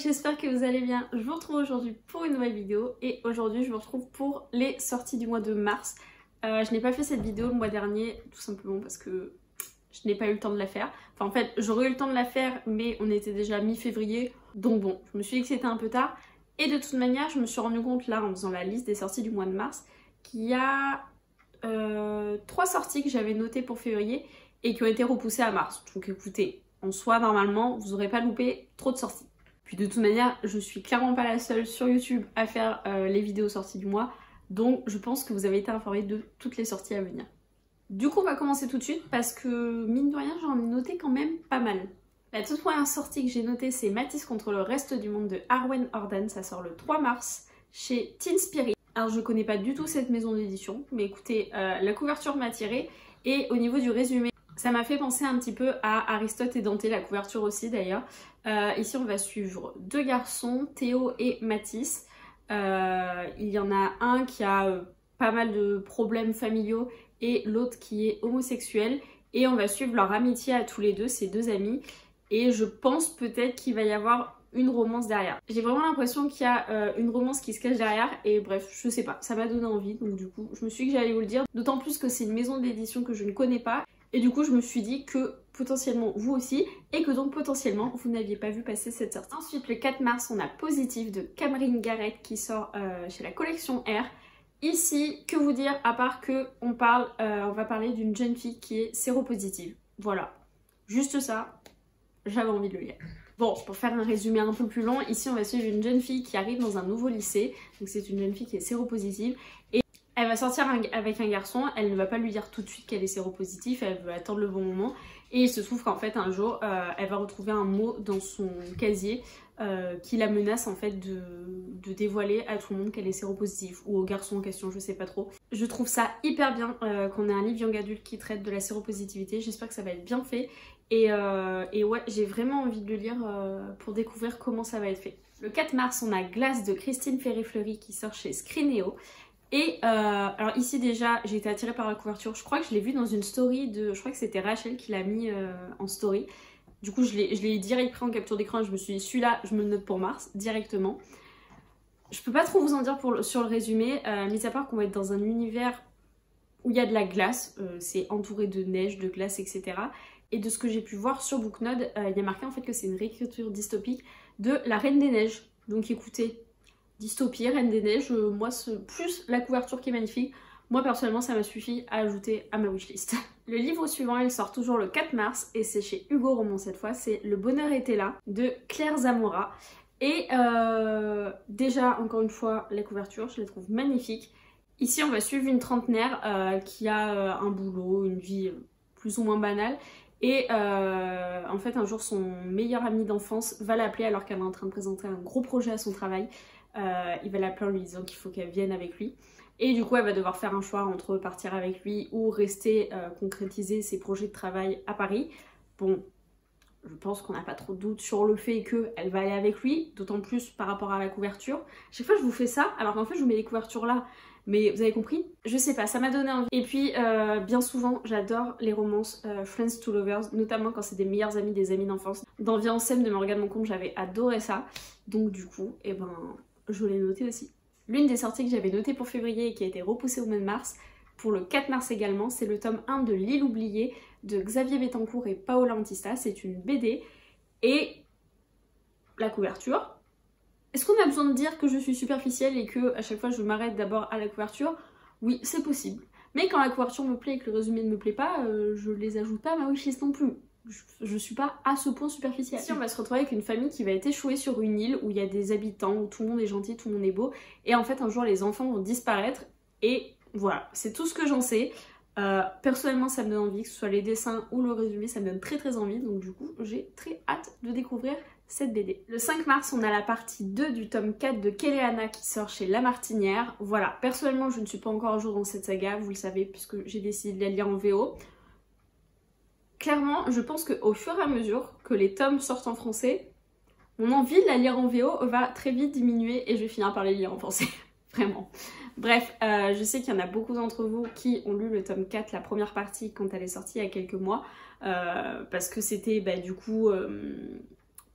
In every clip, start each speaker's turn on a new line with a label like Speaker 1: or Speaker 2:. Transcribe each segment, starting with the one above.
Speaker 1: j'espère que vous allez bien. Je vous retrouve aujourd'hui pour une nouvelle vidéo et aujourd'hui je vous retrouve pour les sorties du mois de mars. Je n'ai pas fait cette vidéo le mois dernier tout simplement parce que je n'ai pas eu le temps de la faire. Enfin en fait j'aurais eu le temps de la faire mais on était déjà mi-février donc bon, je me suis dit que c'était un peu tard. Et de toute manière je me suis rendu compte là en faisant la liste des sorties du mois de mars qu'il y a 3 sorties que j'avais notées pour février et qui ont été repoussées à mars. Donc écoutez, en soi normalement vous n'aurez pas loupé trop de sorties. Puis de toute manière je suis clairement pas la seule sur YouTube à faire les vidéos sorties du mois, donc je pense que vous avez été informés de toutes les sorties à venir. Du coup on va commencer tout de suite parce que mine de rien j'en ai noté quand même pas mal. La toute première sortie que j'ai notée c'est Matisse contre le reste du monde de Arwen Orden, ça sort le 3 mars chez Teen Spirit. Alors je connais pas du tout cette maison d'édition, mais écoutez, la couverture m'a attirée et au niveau du résumé, ça m'a fait penser un petit peu à Aristote et Dante, la couverture aussi d'ailleurs. Ici on va suivre 2 garçons, Théo et Matisse. Il y en a un qui a pas mal de problèmes familiaux et l'autre qui est homosexuel. Et on va suivre leur amitié à tous les deux, ces 2 amis. Et je pense peut-être qu'il va y avoir une romance derrière. J'ai vraiment l'impression qu'il y a une romance qui se cache derrière et bref, je sais pas, ça m'a donné envie donc du coup je me suis dit que j'allais vous le dire. D'autant plus que c'est une maison d'édition que je ne connais pas et du coup je me suis dit que potentiellement vous aussi et que donc potentiellement vous n'aviez pas vu passer cette sortie. Ensuite le 4 mars on a Positif de Cameron Garrett qui sort chez la collection R. Ici, que vous dire à part que on va parler d'une jeune fille qui est séropositive. Voilà, juste ça, j'avais envie de le lire. Bon, pour faire un résumé un peu plus long, ici on va suivre une jeune fille qui arrive dans un nouveau lycée. Donc c'est une jeune fille qui est séropositive. Et elle va sortir avec un garçon, elle ne va pas lui dire tout de suite qu'elle est séropositive, elle veut attendre le bon moment. Et il se trouve qu'en fait un jour, elle va retrouver un mot dans son casier qui la menace en fait de dévoiler à tout le monde qu'elle est séropositive. Ou au garçon en question, je sais pas trop. Je trouve ça hyper bien qu'on ait un livre young adulte qui traite de la séropositivité, j'espère que ça va être bien fait. Et ouais, j'ai vraiment envie de le lire pour découvrir comment ça va être fait. Le 4 mars, on a Glace de Christine Ferré-Fleury qui sort chez Scrineo. Et alors ici déjà, j'ai été attirée par la couverture. Je crois que je l'ai vue dans une story de... Je crois que c'était Rachel qui l'a mis en story. Du coup, je l'ai direct pris en capture d'écran et je me suis dit, celui-là, je me le note pour mars, directement. Je peux pas trop vous en dire sur le résumé, mis à part qu'on va être dans un univers où il y a de la glace. C'est entouré de neige, de glace, etc. Et de ce que j'ai pu voir sur Booknode, il y a marqué en fait que c'est une réécriture dystopique de La Reine des Neiges. Donc écoutez, dystopie, Reine des Neiges, moi plus la couverture qui est magnifique, moi personnellement ça m'a suffi à ajouter à ma wishlist. Le livre suivant il sort toujours le 4 mars et c'est chez Hugo Roman cette fois, c'est Le Bonheur était là de Claire Zamora. Et déjà encore une fois la couverture je la trouve magnifique. Ici on va suivre une trentenaire qui a un boulot, une vie plus ou moins banale. Et en fait un jour son meilleur ami d'enfance va l'appeler alors qu'elle est en train de présenter un gros projet à son travail. Il va l'appeler en lui disant qu'il faut qu'elle vienne avec lui. Et du coup elle va devoir faire un choix entre partir avec lui ou rester concrétiser ses projets de travail à Paris. Bon, je pense qu'on n'a pas trop de doute sur le fait qu'elle va aller avec lui, d'autant plus par rapport à la couverture. Chaque fois je vous fais ça alors qu'en fait je vous mets les couvertures là. Mais vous avez compris? Je sais pas, ça m'a donné envie. Et puis, bien souvent, j'adore les romances Friends to Lovers, notamment quand c'est des meilleurs amis, des amis d'enfance. Dans Viens on s'aime de Morgane Moncombe, j'avais adoré ça. Donc du coup, eh ben, je l'ai noté aussi. L'une des sorties que j'avais notées pour février et qui a été repoussée au mois de mars, pour le 4 mars également, c'est le tome 1 de L'île oubliée de Xavier Bettencourt et Paola Antista. C'est une BD. Et la couverture... Est-ce qu'on a besoin de dire que je suis superficielle et que à chaque fois je m'arrête d'abord à la couverture? Oui, c'est possible. Mais quand la couverture me plaît et que le résumé ne me plaît pas, je les ajoute pas à ma wishlist non plus. Je suis pas à ce point superficielle. Ici on va se retrouver avec une famille qui va être échouée sur une île où il y a des habitants, où tout le monde est gentil, tout le monde est beau. Et en fait un jour les enfants vont disparaître et voilà, c'est tout ce que j'en sais. Personnellement ça me donne envie, que ce soit les dessins ou le résumé, ça me donne très envie. Donc du coup j'ai très hâte de découvrir cette BD. Le 5 mars, on a la partie 2 du tome 4 de Kéléana qui sort chez La Martinière. Voilà, personnellement, je ne suis pas encore à jour dans cette saga, vous le savez, puisque j'ai décidé de la lire en VO. Clairement, je pense qu'au fur et à mesure que les tomes sortent en français, mon envie de la lire en VO va très vite diminuer et je vais finir par les lire en français. Vraiment. Bref, je sais qu'il y en a beaucoup d'entre vous qui ont lu le tome 4, la première partie, quand elle est sortie il y a quelques mois, parce que c'était du coup...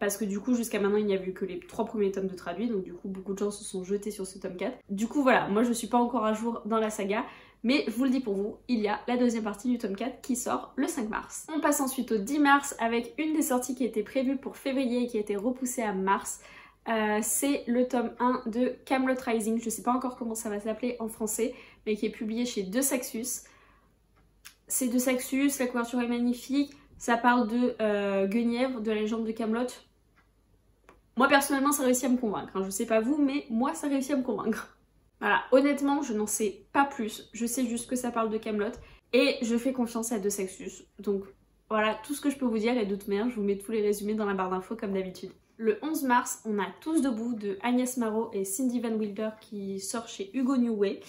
Speaker 1: parce que du coup jusqu'à maintenant il n'y a eu que les 3 premiers tomes de traduits, donc du coup beaucoup de gens se sont jetés sur ce tome 4. Du coup voilà, moi je suis pas encore à jour dans la saga, mais je vous le dis pour vous, il y a la deuxième partie du tome 4 qui sort le 5 mars. On passe ensuite au 10 mars avec une des sorties qui était prévue pour février et qui a été repoussée à mars. C'est le tome 1 de Camelot Rising, je sais pas encore comment ça va s'appeler en français, mais qui est publié chez De Saxus. C'est De Saxus, la couverture est magnifique, ça parle de Guenièvre, de la légende de Camelot. Moi personnellement ça réussit à me convaincre, hein. Je sais pas vous, mais moi ça réussit à me convaincre. Voilà, honnêtement je n'en sais pas plus, je sais juste que ça parle de Camelot et je fais confiance à De Saxus. Donc voilà tout ce que je peux vous dire, et de toute manière je vous mets tous les résumés dans la barre d'infos comme d'habitude. Le 11 mars, on a Tous debout de Agnès Marot et Cindy Van Wilder qui sort chez Hugo New Way.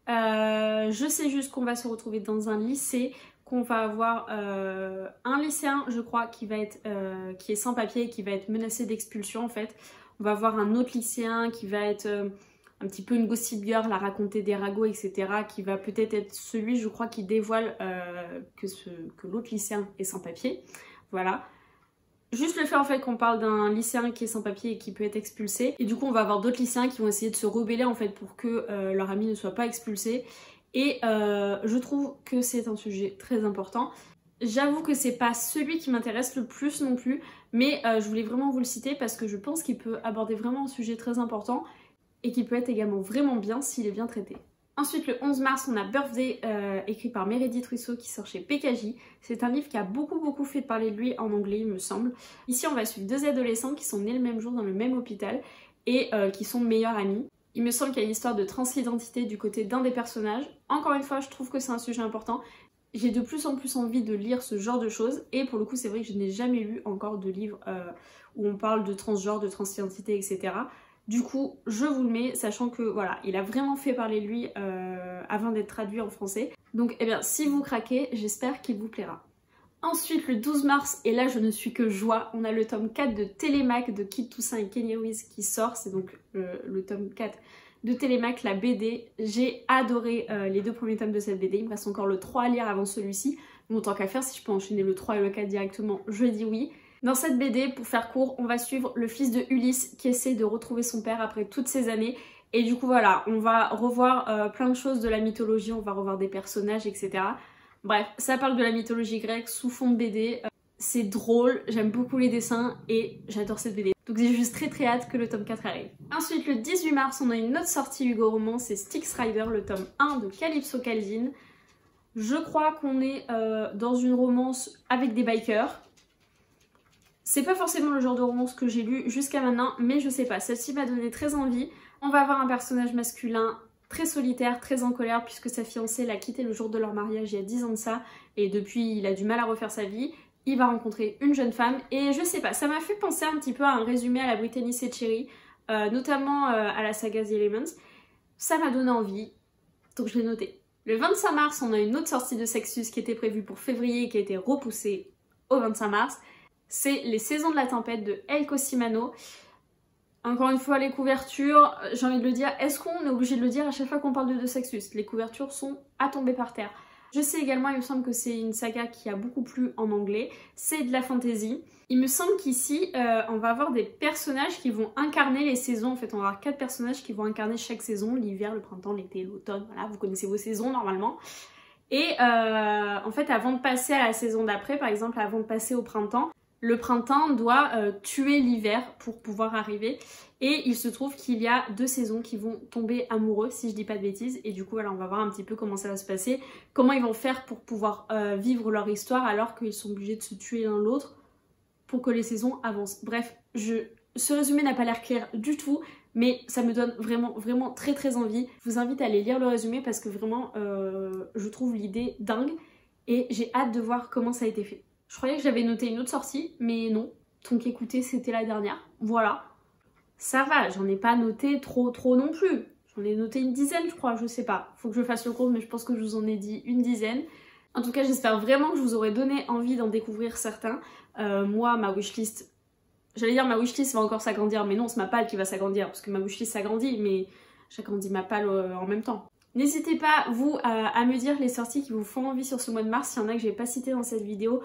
Speaker 1: Je sais juste qu'on va se retrouver dans un lycée, qu'on va avoir un lycéen, je crois, qui est sans papier et qui va être menacé d'expulsion en fait. On va avoir un autre lycéen qui va être un petit peu une gossip girl, à raconter des ragots, etc. qui va peut-être être celui, je crois, qui dévoile que l'autre lycéen est sans papier. Voilà. Juste le fait en fait qu'on parle d'un lycéen qui est sans papier et qui peut être expulsé, et du coup on va avoir d'autres lycéens qui vont essayer de se rebeller en fait pour que leur ami ne soit pas expulsé, et je trouve que c'est un sujet très important. J'avoue que c'est pas celui qui m'intéresse le plus non plus, mais je voulais vraiment vous le citer parce que je pense qu'il peut aborder vraiment un sujet très important et qui peut être également vraiment bien s'il est bien traité. Ensuite, le 11 mars, on a Birthday, écrit par Meredith Russo, qui sort chez PKJ. C'est un livre qui a beaucoup fait parler de lui en anglais, il me semble. Ici, on va suivre 2 adolescents qui sont nés le même jour dans le même hôpital et qui sont meilleurs amis. Il me semble qu'il y a une histoire de transidentité du côté d'un des personnages. Encore une fois, je trouve que c'est un sujet important. J'ai de plus en plus envie de lire ce genre de choses, et pour le coup, c'est vrai que je n'ai jamais lu encore de livre où on parle de transgenre, de transidentité, etc. Du coup, je vous le mets, sachant que voilà, il a vraiment fait parler de lui avant d'être traduit en français. Donc, eh bien, si vous craquez, j'espère qu'il vous plaira. Ensuite, le 12 mars, et là je ne suis que joie, on a le tome 4 de Télémaque de Kid Toussaint et Kenny Ruiz qui sort. C'est donc le tome 4 de Télémaque, la BD. J'ai adoré les 2 premiers tomes de cette BD, il me reste encore le 3 à lire avant celui-ci. Bon, tant qu'à faire, si je peux enchaîner le 3 et le 4 directement, je dis oui. Dans cette BD, pour faire court, on va suivre le fils de Ulysse qui essaie de retrouver son père après toutes ces années. Et du coup voilà, on va revoir plein de choses de la mythologie, on va revoir des personnages, etc. Bref, ça parle de la mythologie grecque sous fond de BD. C'est drôle, j'aime beaucoup les dessins et j'adore cette BD. Donc j'ai juste très hâte que le tome 4 arrive. Ensuite, le 18 mars, on a une autre sortie Hugo Roman, c'est Styx Rider, le tome 1 de Calypso Caldine. Je crois qu'on est dans une romance avec des bikers. C'est pas forcément le genre de romance que j'ai lu jusqu'à maintenant, mais je sais pas, celle-ci m'a donné très envie. On va avoir un personnage masculin très solitaire, très en colère, puisque sa fiancée l'a quitté le jour de leur mariage il y a 10 ans de ça, et depuis il a du mal à refaire sa vie. Il va rencontrer une jeune femme, et je sais pas, ça m'a fait penser un petit peu à un résumé à la Brittany Cherry, notamment à la saga The Elements. Ça m'a donné envie, donc je l'ai noté. Le 25 mars, on a une autre sortie de Sexus qui était prévue pour février et qui a été repoussée au 25 mars. C'est Les Saisons de la Tempête de El Cosimano. Encore une fois, les couvertures, j'ai envie de le dire, est-ce qu'on est obligé de le dire à chaque fois qu'on parle de Sexus? Les couvertures sont à tomber par terre. Je sais également, il me semble que c'est une saga qui a beaucoup plu en anglais. C'est de la fantasy. Il me semble qu'ici, on va avoir des personnages qui vont incarner les saisons. En fait, on va avoir 4 personnages qui vont incarner chaque saison. L'hiver, le printemps, l'été, l'automne. Voilà, vous connaissez vos saisons normalement. Et en fait, avant de passer à la saison d'après, par exemple, avant de passer au printemps, le printemps doit tuer l'hiver pour pouvoir arriver, et il se trouve qu'il y a 2 saisons qui vont tomber amoureux, si je dis pas de bêtises, et du coup voilà, on va voir un petit peu comment ça va se passer, comment ils vont faire pour pouvoir vivre leur histoire alors qu'ils sont obligés de se tuer l'un l'autre pour que les saisons avancent. Bref, ce résumé n'a pas l'air clair du tout, mais ça me donne vraiment très envie. Je vous invite à aller lire le résumé parce que vraiment je trouve l'idée dingue et j'ai hâte de voir comment ça a été fait. Je croyais que j'avais noté une autre sortie, mais non. Donc écoutez, c'était la dernière. Voilà. Ça va, j'en ai pas noté trop non plus. J'en ai noté une dizaine, je crois, je sais pas. Faut que je fasse le compte, mais je pense que je vous en ai dit une dizaine. En tout cas, j'espère vraiment que je vous aurai donné envie d'en découvrir certains. Moi, ma wishlist... J'allais dire ma wishlist va encore s'agrandir, mais non, c'est ma palle qui va s'agrandir, parce que ma wishlist s'agrandit, mais j'agrandis ma palle en même temps. N'hésitez pas, vous, à me dire les sorties qui vous font envie sur ce mois de mars. S'il y en a que j'ai pas citées dans cette vidéo,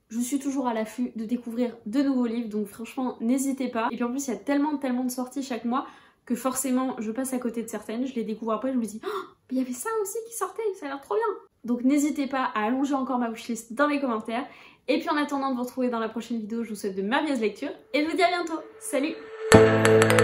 Speaker 1: je suis toujours à l'affût de découvrir de nouveaux livres, donc franchement n'hésitez pas. Et puis en plus il y a tellement de sorties chaque mois que forcément je passe à côté de certaines, je les découvre après, je me dis oh, mais il y avait ça aussi qui sortait, ça a l'air trop bien. Donc n'hésitez pas à allonger encore ma wishlist dans les commentaires. Et puis en attendant de vous retrouver dans la prochaine vidéo, je vous souhaite de merveilleuses lectures et je vous dis à bientôt. Salut!